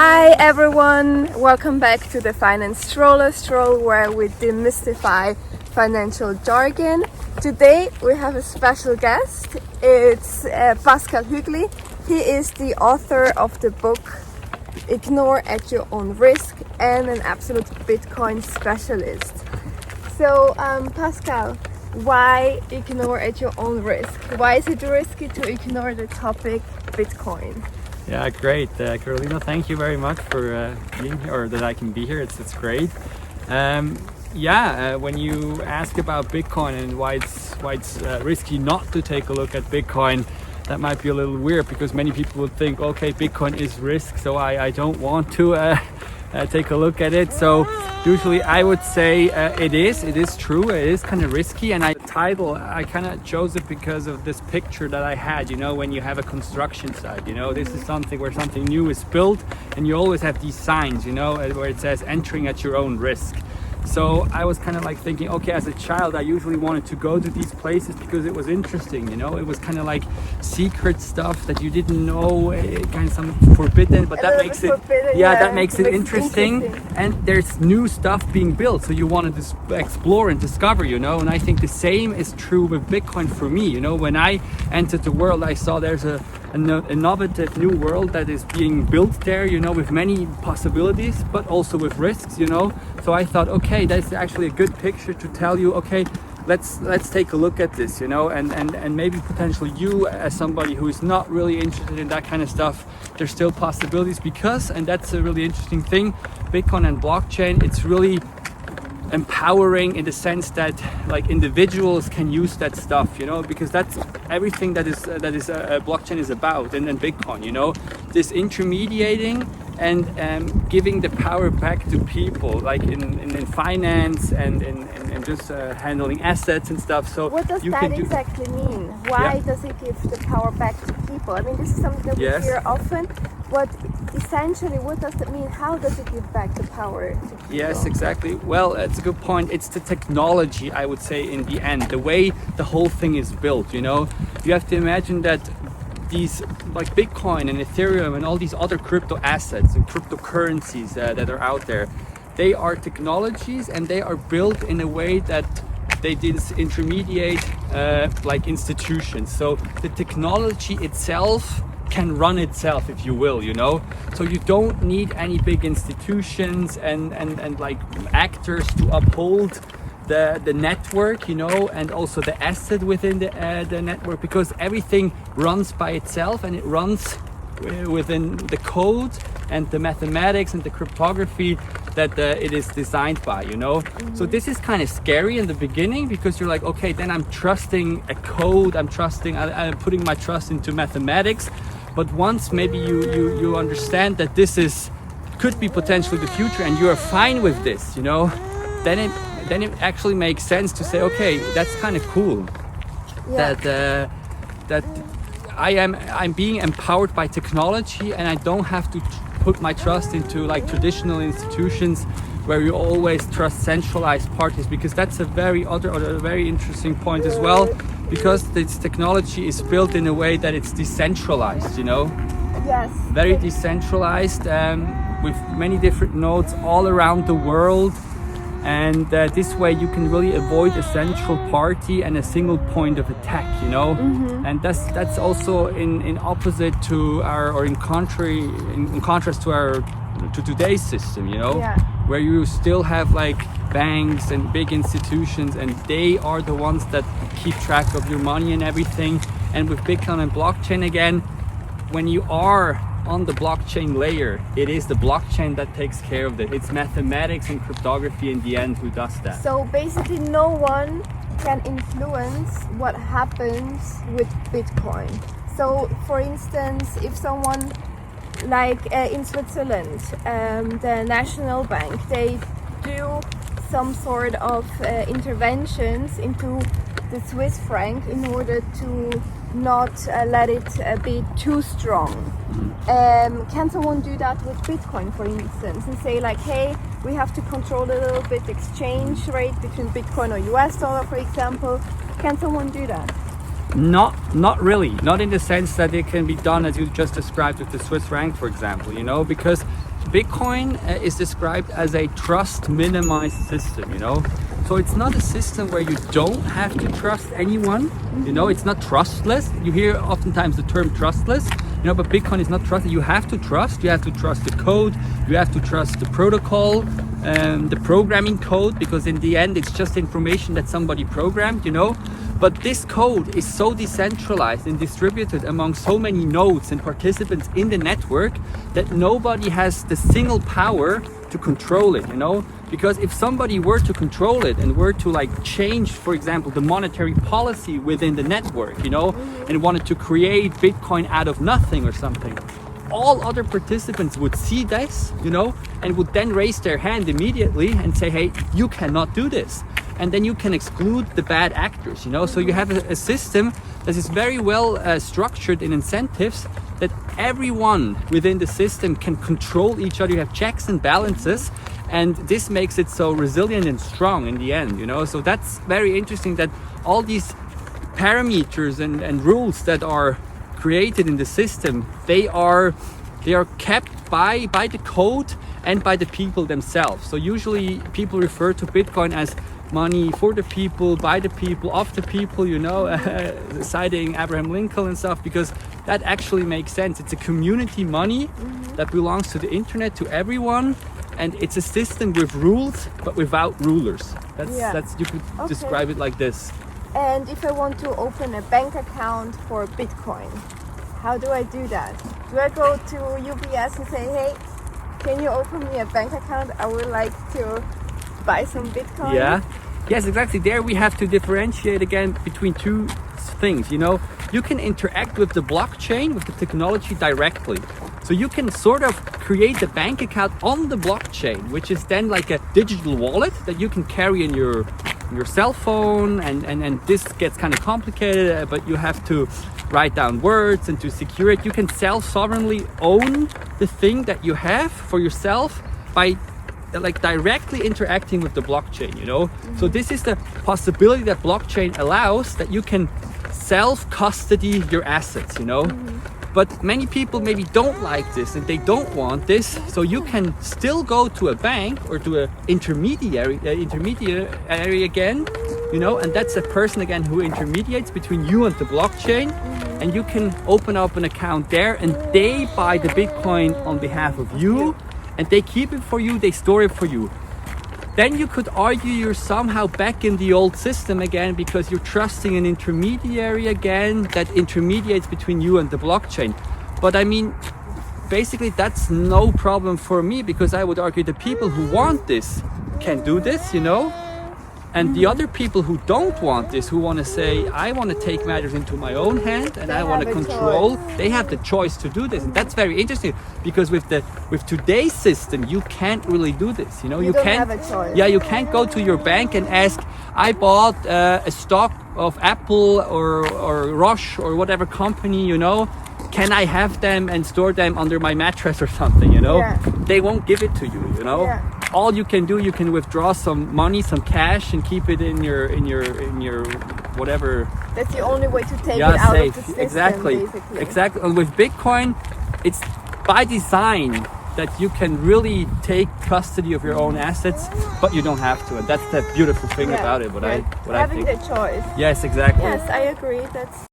Hi everyone, welcome back to the Finance Stroller Stroll where we demystify financial jargon. Today we have a special guest. It's Pascal Hügli. He is the author of the book Ignore at Your Own Risk and an absolute Bitcoin specialist. So Pascal, why ignore at your own risk? Why is it risky to ignore the topic Bitcoin? Yeah, great, Carolina. Thank you very much for being here, or that I can be here. It's great. When you ask about Bitcoin and why it's risky not to take a look at Bitcoin, that might be a little weird because many people would think, okay, Bitcoin is risk, so I don't want to take a look at it. So usually I would say it is true, it is kind of risky. And the title, I kind of chose it because of this picture that I had, when you have a construction site, this is something where something new is built and you always have these signs, where it says entering at your own risk. So I was kind of like thinking, okay, as a child, I usually wanted to go to these places because it was interesting, it was kind of like secret stuff that you didn't know, kind of something forbidden, but that makes it, that makes it interesting. And there's new stuff being built, so you want to explore and discover, and I think the same is true with Bitcoin for me. When I entered the world, I saw there's an innovative new world that is being built there, with many possibilities, but also with risks, So I thought, okay, that's actually a good picture to tell you, okay, let's take a look at this, and maybe potentially you as somebody who is not really interested in that kind of stuff, there's still possibilities because, and that's a really interesting thing, Bitcoin and blockchain, it's really empowering in the sense that like individuals can use that stuff, because that's everything that is blockchain is about, and then Bitcoin, this intermediating and giving the power back to people, like in finance and in just handling assets and stuff. So what does that exactly mean? Why does it give the power back to people? I mean, this is something that we hear often. But essentially, what does that mean? How does it give back the power to people? Yes, exactly. Well, it's a good point. It's the technology, I would say, in the end, the way the whole thing is built. You have to imagine that these like Bitcoin and Ethereum and all these other crypto assets and cryptocurrencies that are out there, they are technologies and they are built in a way that they disintermediate like institutions. So the technology itself can run itself, if you will, so you don't need any big institutions and like actors to uphold the network, and also the asset within the network, because everything runs by itself and it runs within the code and the mathematics and the cryptography that it is designed by, So this is kind of scary in the beginning because you're like, okay, then I'm trusting a code, I'm putting my trust into mathematics. But once maybe you understand that this could be potentially the future and you are fine with this, then it actually makes sense to say, okay, that's kind of cool. Yeah. That I'm being empowered by technology and I don't have to put my trust into like traditional institutions where you always trust centralized parties, because that's a very interesting point as well, because this technology is built in a way that it's decentralized, Yes. Very decentralized, with many different nodes all around the world. And this way you can really avoid a central party and a single point of attack, And that's also in opposite to in contrast to today's system, where you still have like banks and big institutions, and they are the ones that keep track of your money and everything. And with Bitcoin and blockchain, again, when you are on the blockchain layer, it is the blockchain that takes care of it. It's mathematics and cryptography in the end who does that. So basically no one can influence what happens with Bitcoin. So for instance, if someone like in Switzerland, the National Bank, they do some sort of interventions into the Swiss franc in order to not let it be too strong. Can someone do that with Bitcoin, for instance, and say like, hey, we have to control a little bit the exchange rate between Bitcoin or US dollar, for example? Can someone do that? Not really. Not in the sense that it can be done as you just described with the Swiss franc, for example, because Bitcoin is described as a trust minimized system, you know. So it's not a system where you don't have to trust anyone, you know, it's not trustless. You hear oftentimes the term trustless, you know, but Bitcoin is not trusted. You have to trust the code, you have to trust the protocol, the programming code, because in the end it's just information that somebody programmed, you know. But this code is so decentralized and distributed among so many nodes and participants in the network that nobody has the single power to control it, you know. Because if somebody were to control it and were to like change, for example, the monetary policy within the network, you know, and wanted to create Bitcoin out of nothing or something, all other participants would see this, you know, and would then raise their hand immediately and say, hey, you cannot do this. And then you can exclude the bad actors, you know. So you have a system that is very well structured in incentives, that everyone within the system can control each other. You have checks and balances, and this makes it so resilient and strong in the end, you know. So that's very interesting, that all these parameters and rules that are created in the system, they are kept by the code and by the people themselves. So usually people refer to Bitcoin as money for the people, by the people, of the people, you know, citing Abraham Lincoln and stuff, because that actually makes sense. It's a community money that belongs to the internet, to everyone, and it's a system with rules but without rulers. That's you could describe it like this. And if I want to open a bank account for Bitcoin, how do I do that? Do I go to UBS and say, hey, can you open me a bank account? I would like to buy some Bitcoin. Yeah, yes, exactly. There we have to differentiate again between two things, you know. You can interact with the blockchain, with the technology directly. So you can sort of create a bank account on the blockchain, which is then like a digital wallet that you can carry in your cell phone, and this gets kind of complicated, but you have to write down words, and to secure it, you can self-sovereignly own the thing that you have for yourself by like directly interacting with the blockchain, you know. So this is the possibility that blockchain allows, that you can self-custody your assets, you know. But many people maybe don't like this and they don't want this, so you can still go to a bank or to an intermediary again, you know, and that's a person again who intermediates between you and the blockchain, and you can open up an account there, and they buy the Bitcoin on behalf of you, and they keep it for you, they store it for you. Then you could argue you're somehow back in the old system again, because you're trusting an intermediary again that intermediates between you and the blockchain. But I mean, basically that's no problem for me, because I would argue the people who want this can do this, you know. And the other people who don't want this, who want to say, I want to take matters into my own hand and I want to control, they have the choice to do this. And that's very interesting, because with today's system, you can't really do this. You know, you don't can't have a choice. Yeah, you can't go to your bank and ask, I bought a stock of Apple or Roche or whatever company, you know, can I have them and store them under my mattress or something, you know? They won't give it to you, you know? All you can do, you can withdraw some money, some cash, and keep it in your whatever. That's the only way to take it out safe. of the system, Exactly. basically. Exactly. And with Bitcoin, it's by design that you can really take custody of your own assets, but you don't have to. And that's the beautiful thing about it. What I Having think. the choice. Yes, exactly. Yes, I agree. That's